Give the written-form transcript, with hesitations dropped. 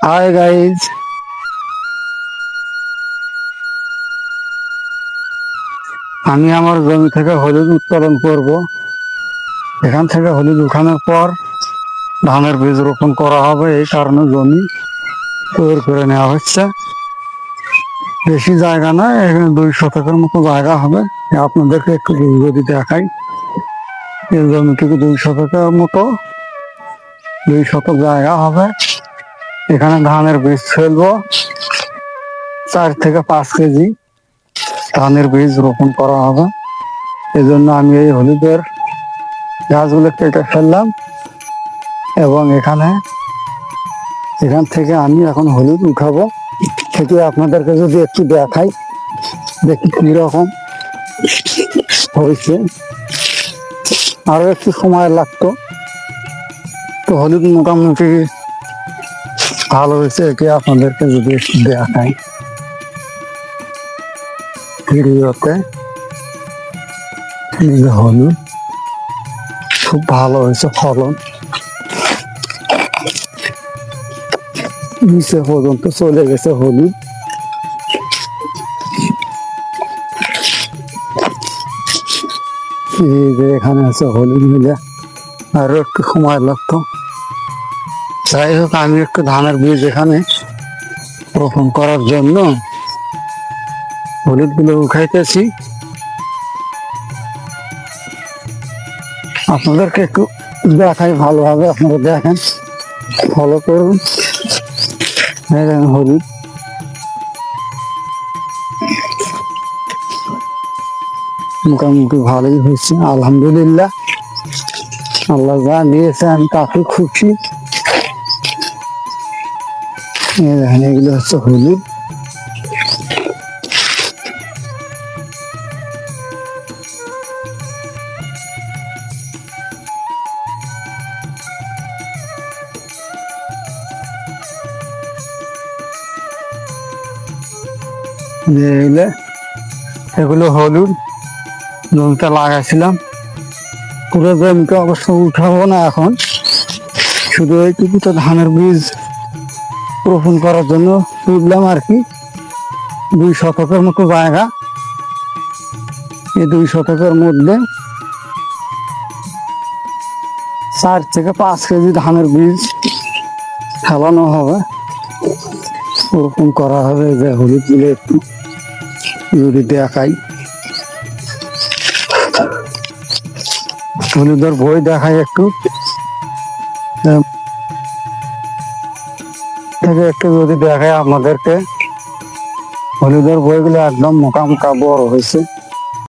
Hi guys, আমি আমার জমি থেকে হলুদ উত্তোলন করব। এখান থেকে হলুদ উঠানোর পর ধানের বীজ রোপণ করা হবে। এই কারণে জমি তৈরি করে নেওয়া হচ্ছে। বেশি জায়গা না, এখানে 2 শতকের মতো জায়গা হবে। আপনাদেরকে একটু যদি দেখাই, এই জমিটুকু 2 শতকের মতো, 2 শতক জায়গা হবে। এখানে ধানের বীজ ফেলবো। 4 থেকে 5 কেজি ধানের বীজ রোপণ করা হবে। এই জন্য আমি এই হলুদের গাছগুলো কেটে ফেললাম এবং এখান থেকে আমি এখন হলুদ উঠাবো। সেটি আপনাদেরকে যদি একটু দেখাই, দেখি কিরকম হয়েছে। আরো একটু সময় লাগতো, তো হলুদ মোটামুটি ভালো হয়েছে। এটি আপনাদেরকে যদি একটু দেখাই ভিডিওতে, হলুদ খুব ভালো হয়েছে, ফলন নিচে পর্যন্ত চলে গেছে হলুদ। এই যে এখানে আছে হলুদ মিলে, আরো একটু সময় লাগতো। যাই হোক, আমি একটু ধানের বীজ এখানে রোপণ করার জন্য হলুদ গুলো উঠাইতেছি। আপনাদেরকে একটু দেখাই ভালোভাবে, আপনারা দেখেন, ফলো করুন। হলুদ মোটামুটি ভালোই হয়েছে, আলহামদুলিল্লাহ। আল্লাহ যা দিয়েছে আমি তাকে খুশি। দেখেন, এগুলো হচ্ছে হলুদ। এগুলো হলুদ জমিতে লাগাইছিলাম। পুরো জমিতে অবশ্য উঠাবো না এখন, শুধু এইটুকুতে ধানের বীজ রোপণ করার জন্য তুললাম আর কি। 2 শতকের মতো জায়গা। এই 2 শতকের মধ্যে 4 থেকে 5 কেজি ধানের বীজ ফেলানো হবে, রোপণ করা হবে। যে হলুদ গুলো একটু যদি দেখাই, হলুদের বই দেখাই একটু, একটু যদি দেখাই আপনাদেরকে। হলুদের বইগুলো একদম মোটা মোটা বড় হয়েছে।